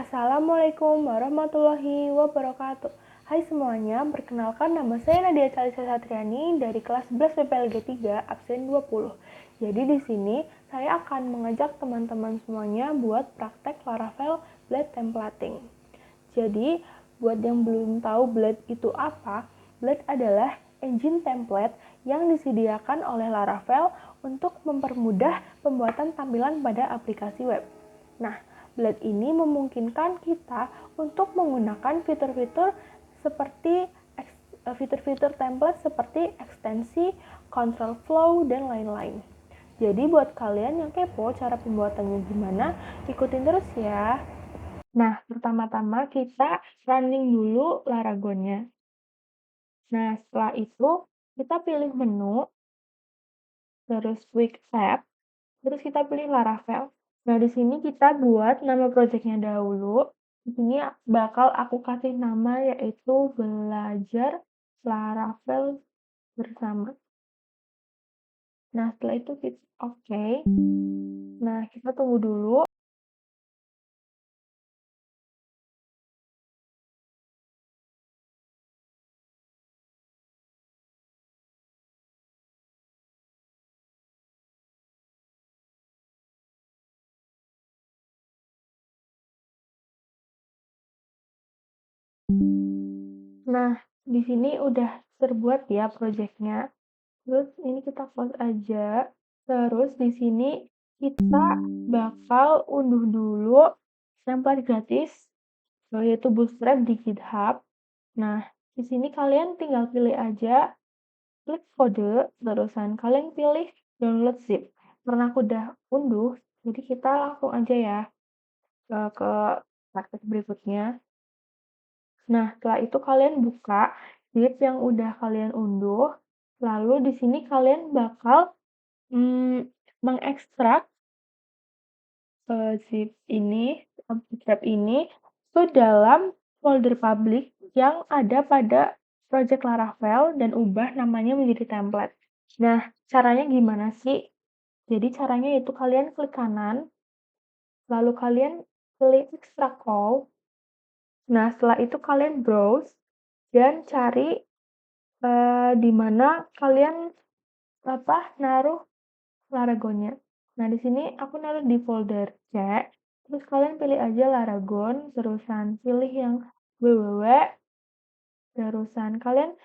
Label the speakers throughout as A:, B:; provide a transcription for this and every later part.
A: Assalamualaikum warahmatullahi wabarakatuh. Hai semuanya, perkenalkan nama saya Nadia Salisa Satriani dari kelas 11 PPLG 3, absen 20. Jadi di sini saya akan mengajak teman-teman semuanya buat praktek Laravel Blade Templating. Jadi, buat yang belum tahu Blade itu apa, Blade adalah engine template yang disediakan oleh Laravel untuk mempermudah pembuatan tampilan pada aplikasi web. Nah, Blade ini memungkinkan kita untuk menggunakan fitur-fitur seperti fitur-fitur template seperti ekstensi, control flow, dan lain-lain. Jadi buat kalian yang kepo cara pembuatannya gimana, ikutin terus ya. Nah, pertama-tama kita running dulu Laragonnya. Nah, setelah itu kita pilih menu, terus quick tab, terus kita pilih Laravel. Nah, di sini kita buat nama projectnya dahulu. Di sini bakal aku kasih nama yaitu Belajar Laravel Bersama. Nah, setelah itu kita oke. Nah, kita tunggu dulu. Nah, di sini udah terbuat ya projectnya. Terus ini kita close aja. Terus di sini kita bakal unduh dulu template gratis, yaitu Bootstrap di GitHub. Nah, di sini kalian tinggal pilih aja, klik kode, terusan kalian pilih download zip. Karena aku udah unduh, jadi kita langsung aja ya ke praktek berikutnya. Nah, setelah itu kalian buka zip yang udah kalian unduh, lalu di sini kalian bakal mengekstrak zip ini, bootstrap ini ke dalam folder public yang ada pada project Laravel dan ubah namanya menjadi template. Nah, caranya gimana sih? Jadi caranya itu kalian klik kanan, lalu kalian pilih extract all. Nah, setelah itu kalian browse dan cari di mana kalian naruh Laragonnya. Nah, di sini aku naruh di folder C. Terus kalian pilih aja Laragon, terusan pilih yang www, terusan kalian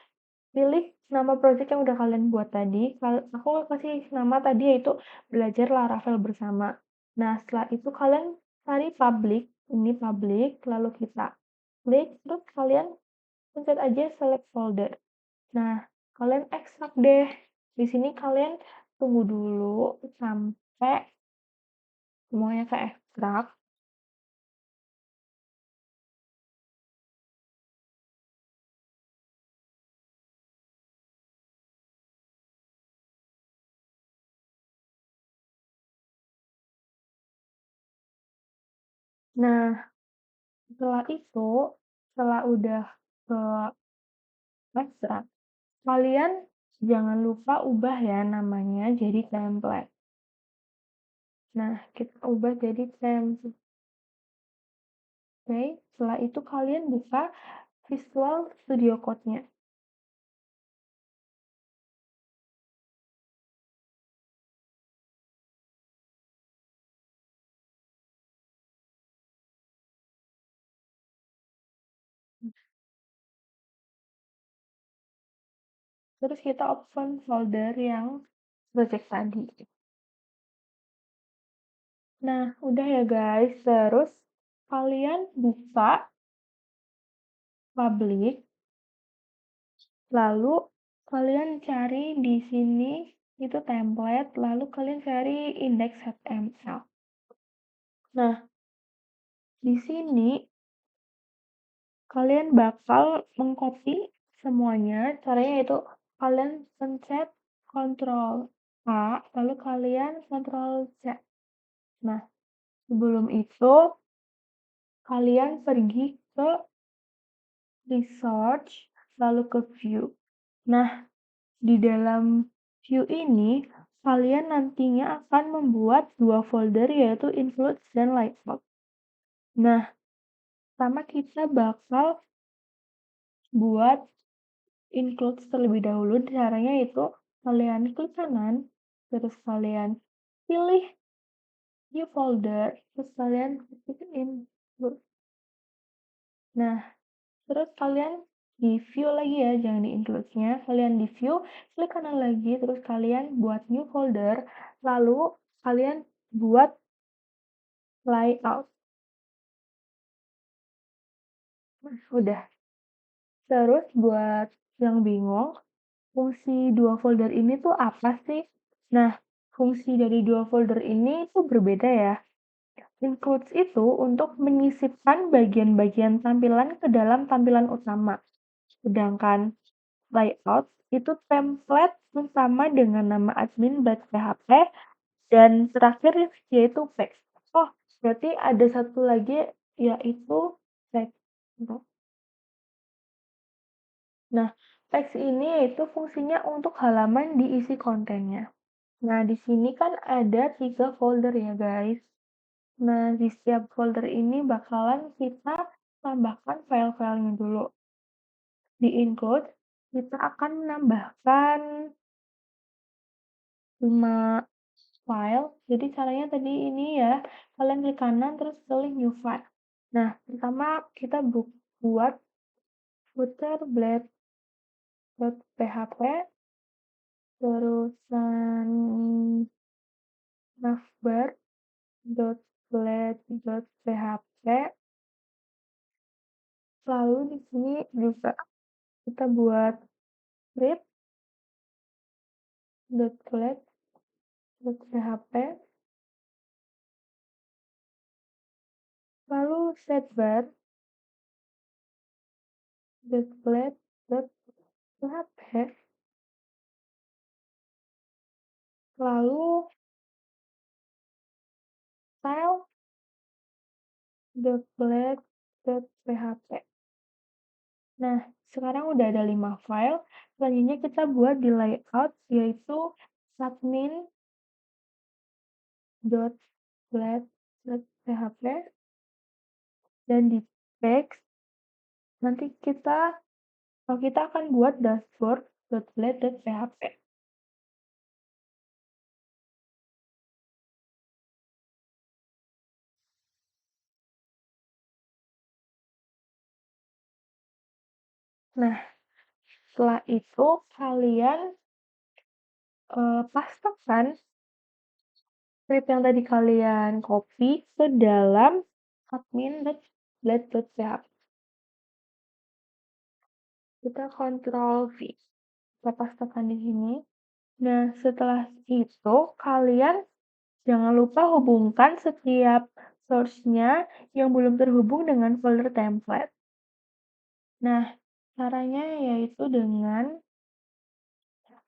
A: pilih nama project yang udah kalian buat tadi. Aku kasih nama tadi yaitu Belajar Laravel Bersama. Nah, setelah itu kalian cari public, ini public, lalu kita klik, terus kalian pencet aja select folder. Nah, kalian ekstrak deh. Di sini kalian tunggu dulu sampai semuanya ke ekstrak. Nah, setelah itu, setelah udah ke ekstrak, kalian jangan lupa ubah ya namanya jadi template. Nah, kita ubah jadi template. Oke, setelah itu kalian buka Visual Studio Code-nya. Terus kita open folder yang project tadi. Nah, udah ya guys. Terus kalian buka public, lalu kalian cari di sini itu template, lalu kalian cari index.html. Nah, di sini kalian bakal mengcopy semuanya. Caranya itu kalian pencet Ctrl A, lalu kalian Ctrl C. Nah, sebelum itu kalian pergi ke research, lalu ke view. Nah, di dalam view ini, kalian nantinya akan membuat dua folder yaitu includes dan lightbox. Nah, Pertama kita bakal buat include terlebih dahulu. Caranya itu kalian klik kanan, terus kalian pilih new folder, terus kalian ketik include. Nah, terus kalian di view lagi ya, jangan di include-nya. Kalian di view, klik kanan lagi, terus kalian buat new folder, lalu kalian buat layout. Nah, udah. Terus buat yang bingung, fungsi dua folder ini tuh apa sih? Nah, fungsi dari dua folder ini tuh berbeda ya. Includes itu untuk menyisipkan bagian-bagian tampilan ke dalam tampilan utama. Sedangkan layout itu template utama dengan nama admin.php dan terakhir yaitu text. Oh, berarti ada satu lagi yaitu text. Nah, teks ini yaitu fungsinya untuk halaman diisi kontennya. Nah, di sini kan ada 3 folder ya guys. Nah, di setiap folder ini bakalan kita tambahkan file-filenya dulu. Di include, kita akan menambahkan 5 file. Jadi caranya tadi ini ya, kalian klik kanan terus pilih new file. Nah, pertama kita buat footer blade.php, terusan navbar.blade.php, lalu di sini juga kita buat script.blade.php, lalu setbar.blade.php, lalu style.blade.php. Nah, sekarang udah ada 5 file. Selanjutnya kita buat di layout, yaitu admin.blade.php, dan di text nanti kita akan buat dashboard.blade.php. Nah, setelah itu kalian pastekan script yang tadi kalian copy ke dalam admin.blade.php. Kita Ctrl V. Kita pastekan di sini. Nah, setelah itu kalian jangan lupa hubungkan setiap source-nya yang belum terhubung dengan folder template. Nah, caranya yaitu dengan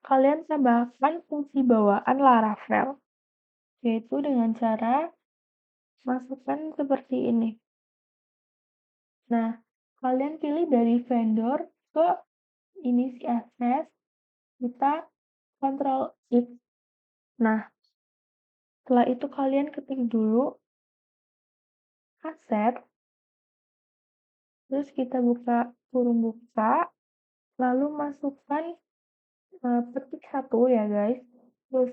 A: kalian tambahkan fungsi bawaan Laravel, yaitu dengan cara masukkan seperti ini. Nah, kalian pilih dari vendor ke inisi access, kita Ctrl X. Nah, setelah itu kalian ketik dulu aset, terus kita buka kurung buka, lalu masukkan petik 1 ya guys, terus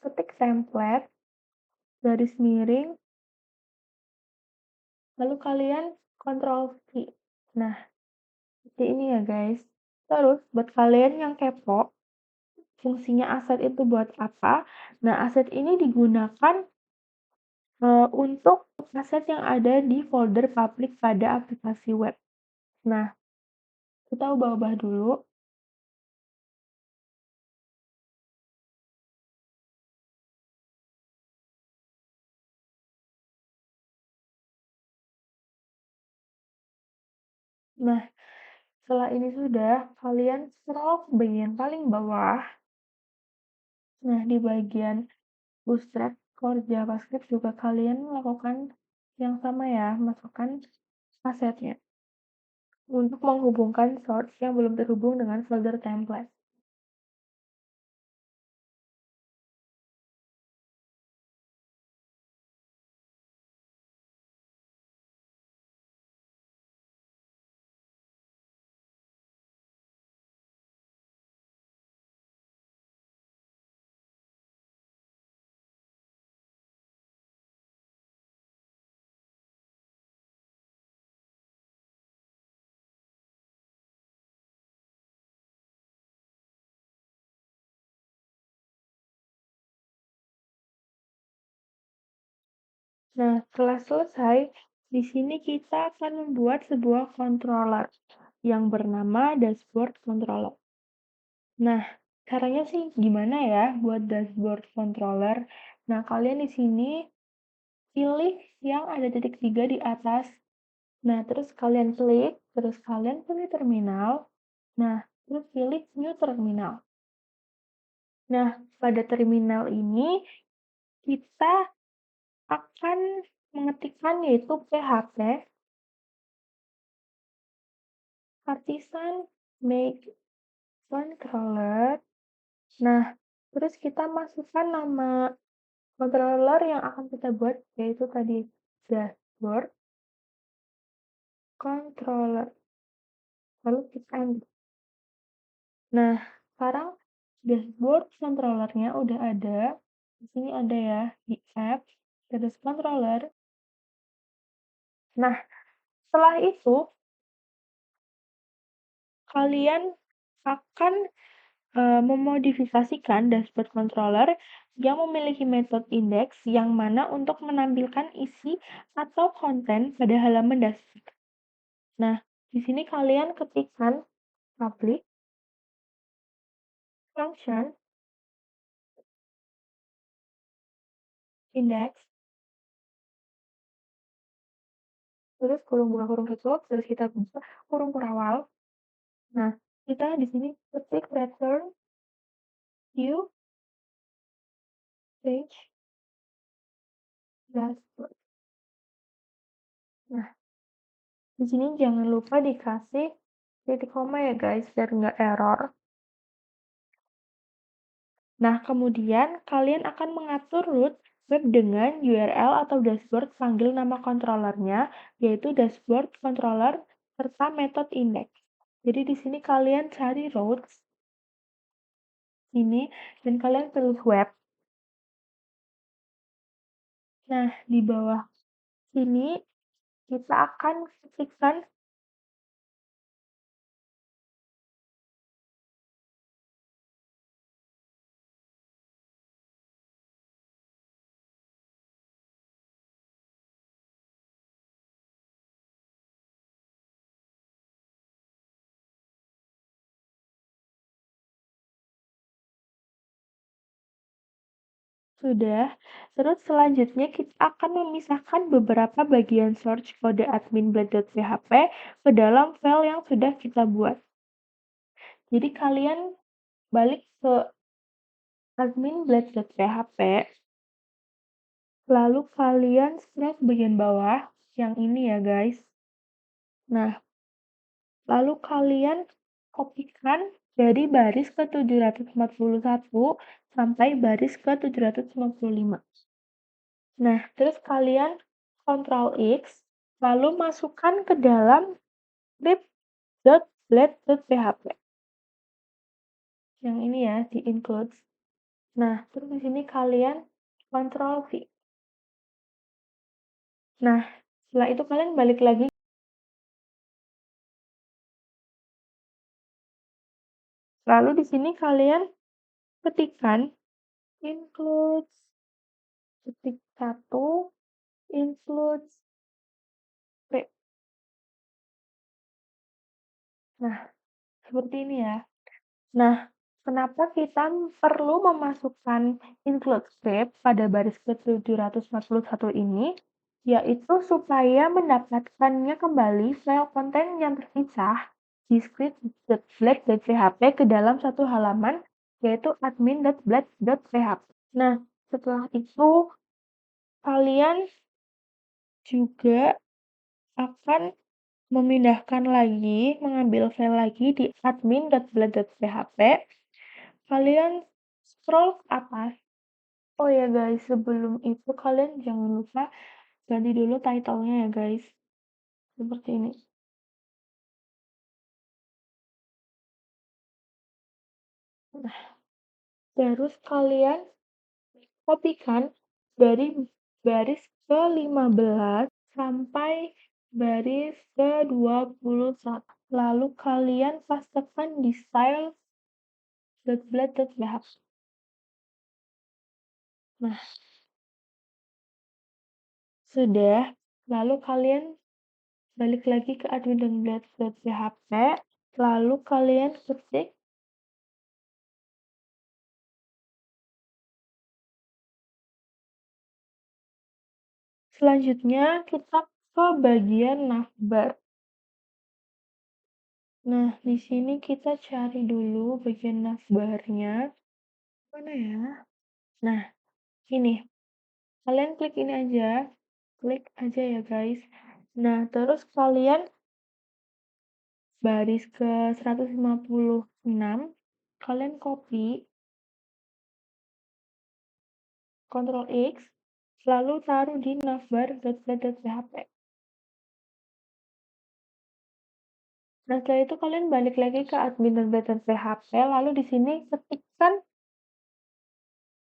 A: ketik template, garis miring, lalu kalian Ctrl V. Nah, seperti ini ya guys. Terus buat kalian yang kepo, fungsinya aset itu buat apa? Nah, aset ini digunakan untuk aset yang ada di folder public pada aplikasi web. Nah, kita ubah-ubah dulu. Nah, setelah ini sudah, kalian scroll ke bagian paling bawah. Nah, di bagian Bootstrap Core JavaScript juga kalian melakukan yang sama ya, masukkan asetnya untuk menghubungkan source yang belum terhubung dengan folder template. Nah, setelah selesai, di sini kita akan membuat sebuah controller yang bernama dashboard controller. Nah, caranya sih gimana ya buat dashboard controller? Nah, kalian di sini pilih yang ada titik 3 di atas. Nah, terus kalian klik, terus kalian pilih terminal. Nah, terus pilih new terminal. Nah, pada terminal ini kita akan mengetikkan yaitu PHP Artisan Make Controller. Nah, terus kita masukkan nama controller yang akan kita buat yaitu tadi dashboard controller. Lalu kita enter. Nah, sekarang dashboard controllernya udah ada. Di sini ada ya di app, terus controller. Nah, setelah itu kalian akan memodifikasikan dashboard controller yang memiliki metode index yang mana untuk menampilkan isi atau konten pada halaman dashboard. Nah, di sini kalian ketikkan public function index, terus kurung buka kurung tutup, terus kita buka kurung kurawal. Nah, kita di sini ketik return view page dashboard. Nah, di sini jangan lupa dikasih titik koma ya guys, biar nggak error. Nah, kemudian kalian akan mengatur root web dengan URL atau dashboard panggil nama controllernya, yaitu dashboard controller serta metode index. Jadi di sini kalian cari routes ini dan kalian pilih web. Nah, di bawah sini kita akan ketikkan sudah. Terus selanjutnya kita akan memisahkan beberapa bagian source kode admin.php ke dalam file yang sudah kita buat. Jadi kalian balik ke admin.php, lalu kalian scroll ke bagian bawah, yang ini ya guys. Nah, lalu kalian kopikan dari baris ke 741 sampai baris ke 755. Nah, terus kalian Ctrl X, lalu masukkan ke dalam script.blade.php. Yang ini ya, di includes. Nah, terus di sini kalian Ctrl V. Nah, setelah itu kalian balik lagi. Lalu di sini kalian ketikkan includes ketik 1 includes P. Nah, seperti ini ya. Nah, kenapa kita perlu memasukkan include script pada baris ke-741 ini? Yaitu supaya mendapatkannya kembali file konten yang terpisah di script.blade.php ke dalam satu halaman, yaitu admin.blade.php. Nah, setelah itu kalian juga akan memindahkan lagi, mengambil file lagi di admin.blade.php. Kalian scroll ke atas. Oh ya guys, sebelum itu kalian jangan lupa ganti dulu title-nya ya guys. Seperti ini. Nah, terus kalian kopikan dari baris ke-15 sampai baris ke-21. Lalu kalian pastekan di style.blade.php. Nah, Sudah, lalu kalian balik lagi ke admin.blades.php, lalu kalian ketik. Selanjutnya kita ke bagian navbar. Nah, di sini kita cari dulu bagian navbarnya. Mana ya? Nah, ini. Kalian klik ini aja. Klik aja ya, guys. Nah, terus kalian baris ke 156, kalian copy, Ctrl X, lalu taruh di navbar.blade.php. Nah, setelah itu kalian balik lagi ke admin.blade.php, lalu di sini ketikkan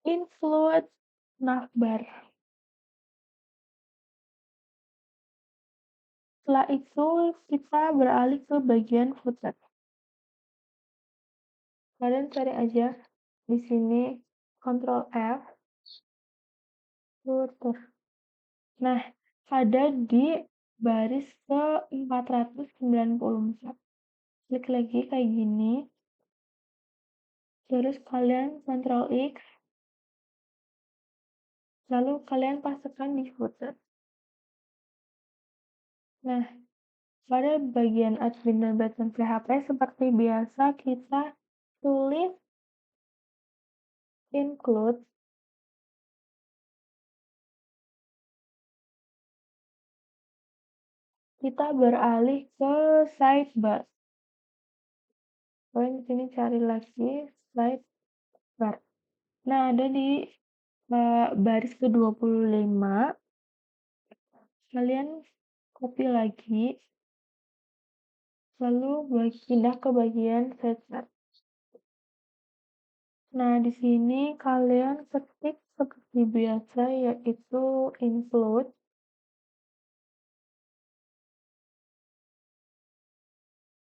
A: include navbar. Setelah itu kita beralih ke bagian footer. Kalian cari aja di sini Ctrl F, footer. Nah, ada di baris ke 494. Klik lagi kayak gini. Terus kalian Ctrl X, lalu kalian pastekan di footer. Nah, pada bagian admin dan button PHP seperti biasa kita tulis include. Kita beralih ke sidebar. Kalian di sini cari lagi sidebar. Nah, ada di baris ke-25. Kalian copy lagi, lalu pindah ke bagian sidebar. Nah, di sini kalian ketik seperti biasa, yaitu include.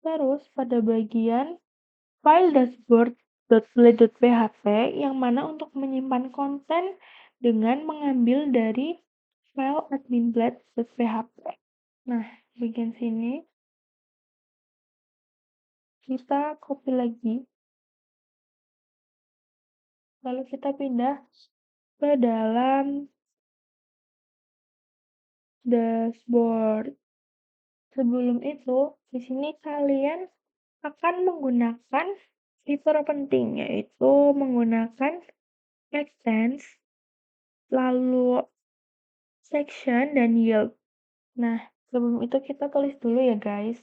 A: Terus pada bagian file dashboard.blade.php yang mana untuk menyimpan konten dengan mengambil dari file admin.blade.php. Nah, bagian sini kita copy lagi, lalu kita pindah ke dalam dashboard. Sebelum itu, di sini kalian akan menggunakan fitur penting, yaitu menggunakan extends, lalu section, dan yield. Nah, sebelum itu kita tulis dulu ya, guys.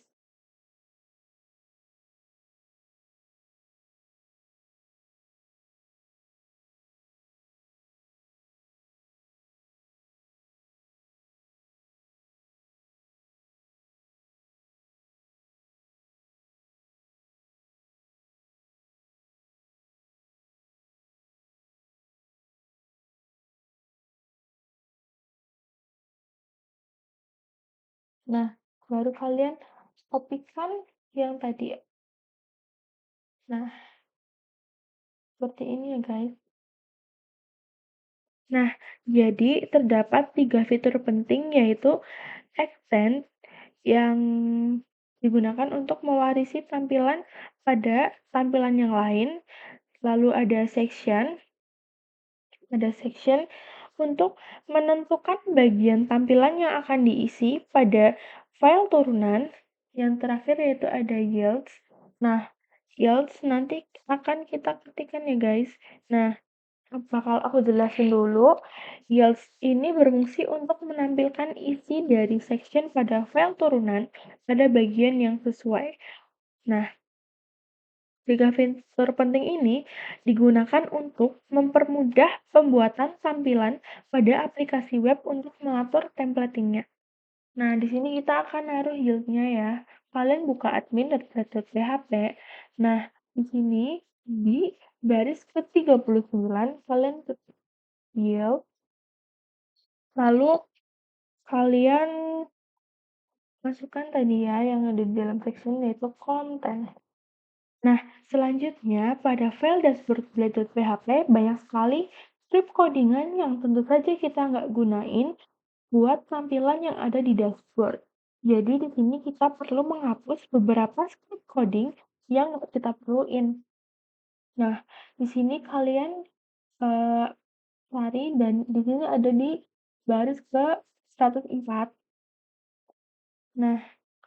A: Nah, baru kalian kopikan yang tadi. Nah, seperti ini ya, guys. Nah, jadi terdapat 3 fitur penting, yaitu extend yang digunakan untuk mewarisi tampilan pada tampilan yang lain. Lalu ada section untuk menentukan bagian tampilan yang akan diisi pada file turunan. Yang terakhir yaitu ada yields. Nah, yields nanti akan kita ketikkan ya, guys. Nah, bakal aku jelasin dulu. Yields ini berfungsi untuk menampilkan isi dari section pada file turunan pada bagian yang sesuai. Nah, 3 fitur penting ini digunakan untuk mempermudah pembuatan tampilan pada aplikasi web untuk mengatur templatingnya. Nah, di sini kita akan naruh yield-nya ya. Kalian buka admin.blade.php. Nah, di sini di baris ke-39 kalian ketik yield. Lalu kalian masukkan tadi ya yang ada di dalam section yaitu konten. Nah, selanjutnya pada file dashboard.blade.php banyak sekali script codingan yang tentu saja kita nggak gunain buat tampilan yang ada di dashboard. Jadi di sini kita perlu menghapus beberapa script coding yang nggak kita perluin. Nah, di sini kalian eh, cari dan di sini ada di baris ke 104. Nah,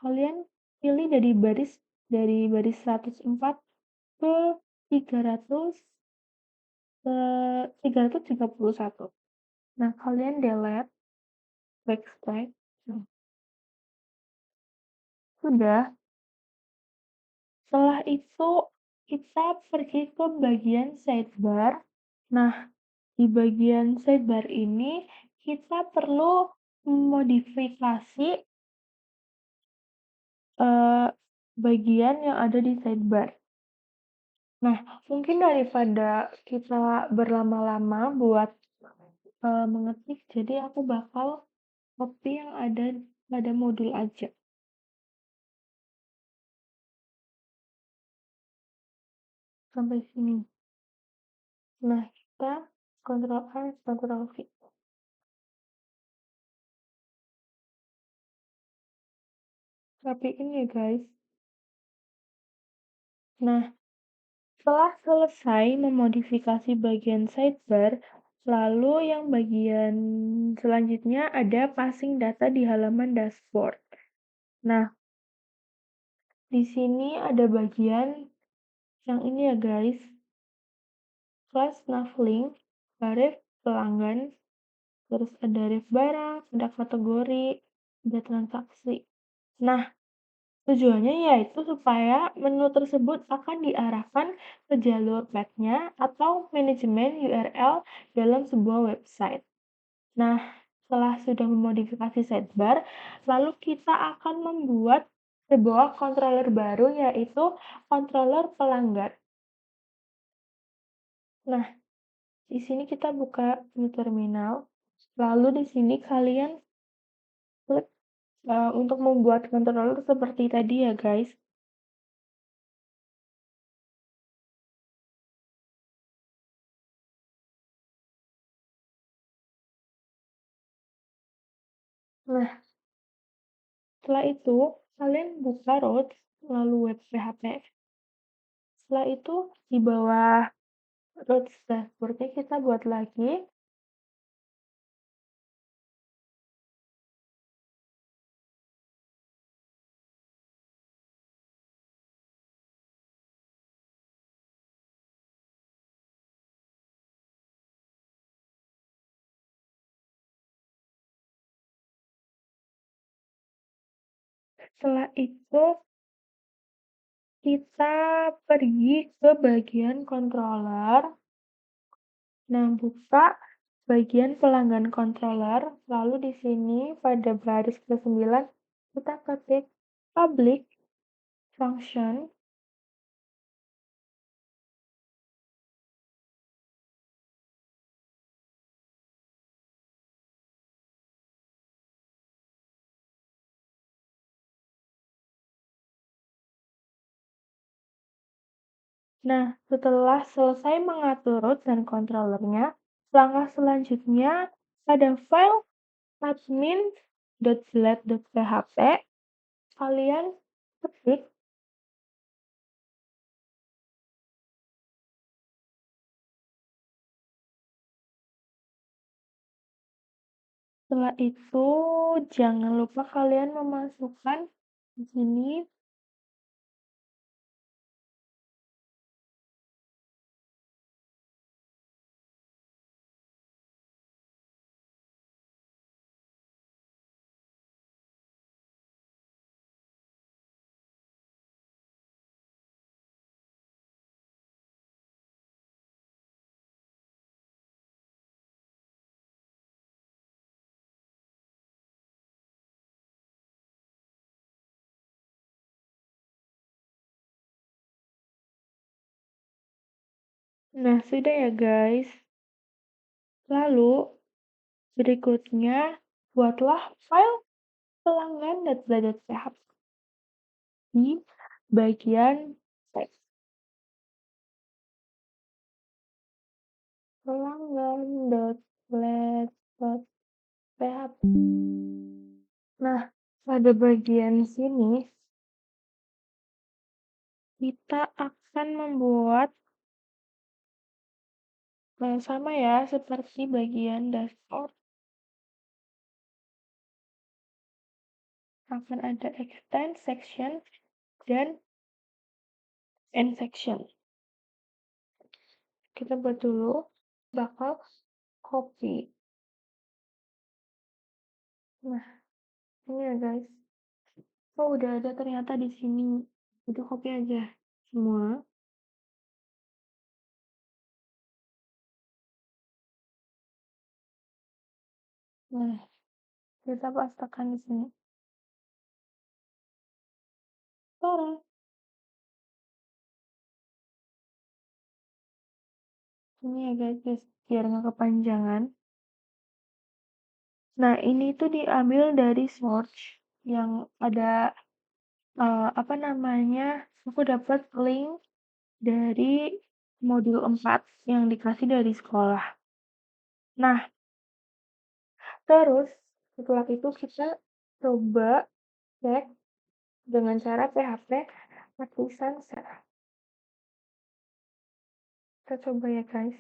A: kalian pilih dari baris 104 ke 300 ke 331. Nah, kalian delete, backspace. Nah, sudah. Setelah itu kita pergi ke bagian sidebar. Nah, di bagian sidebar ini kita perlu memodifikasi bagian yang ada di sidebar. Nah, mungkin daripada kita berlama-lama buat mengetik, jadi aku bakal copy yang ada pada modul aja. Sampai sini. Nah, kita Ctrl A, Ctrl V. Rapiin ya, guys. Nah, setelah selesai memodifikasi bagian sidebar, lalu yang bagian selanjutnya ada passing data di halaman dashboard. Nah, di sini ada bagian yang ini ya, guys. Class navlink, tarif pelanggan, terus ada ref barang, ada kategori, ada transaksi. Nah, tujuannya yaitu supaya menu tersebut akan diarahkan ke jalur path-nya atau manajemen URL dalam sebuah website. Nah, setelah sudah memodifikasi sidebar, lalu kita akan membuat sebuah controller baru yaitu controller pelanggan. Nah, di sini kita buka new terminal. Lalu di sini kalian klik untuk membuat controller seperti tadi ya, guys. Nah, setelah itu kalian buka root, lalu web PHP. Setelah itu di bawah root dashboard-nya kita buat lagi. Setelah itu kita pergi ke bagian controller. Nah, buka bagian pelanggan controller, lalu di sini pada baris ke-9 kita ketik public function. Nah, setelah selesai mengatur root dan controllernya, langkah selanjutnya pada file admin.sled.php, kalian ketik. Setelah itu, jangan lupa kalian memasukkan di sini nah, sudah ya, guys. Lalu, berikutnya, buatlah file pelanggan.php di bagian teks. Pelanggan.php PHP. Nah, pada bagian sini kita akan membuat sama ya seperti bagian dashboard. Akan ada extend section dan end section. Kita buat dulu, bakal copy. Nah, ini ya guys. Oh, udah ada ternyata di sini. Udah copy aja semua. Nah, kita pastekan di sini. Tara. Ini ya guys, biar nggak kepanjangan. Nah, ini tuh diambil dari source yang ada apa namanya? Aku dapat link dari modul 4 yang dikasih dari sekolah. Nah, terus setelah itu kita coba cek dengan cara PHP Artisan Share. Kita coba ya guys.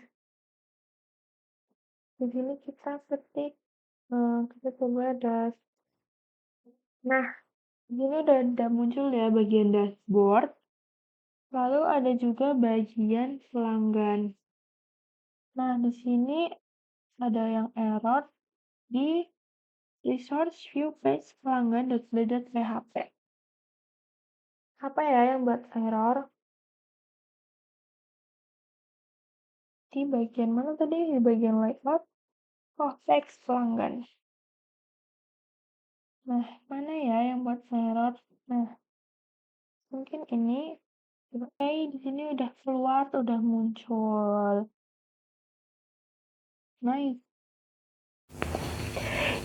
A: Di sini kita ketik, kita coba Nah, di sini udah muncul ya bagian dashboard. Lalu ada juga bagian pelanggan. Nah, di sini ada yang error di resource view page pelanggan.play.php. Apa ya yang buat error? Di bagian mana tadi? Di bagian layout? Oh, teks pelanggan. Nah, mana ya yang buat error? Nah, mungkin ini. Oke, di sini udah keluar, udah muncul. Nice.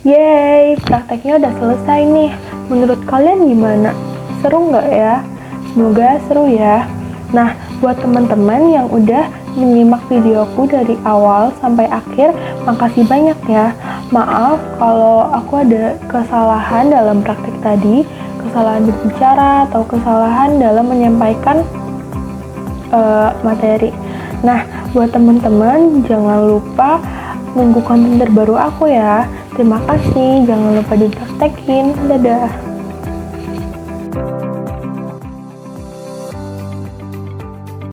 A: Yeay, prakteknya udah selesai nih. Menurut kalian gimana? Seru nggak ya? Semoga seru ya. Nah, buat teman-teman yang udah menyimak videoku dari awal sampai akhir, makasih banyak ya. Maaf kalau aku ada kesalahan dalam praktek tadi, kesalahan berbicara atau kesalahan dalam menyampaikan materi. Nah, buat teman-teman jangan lupa nunggu konten terbaru aku ya. Terima kasih, jangan lupa dipraktekin. Dadah.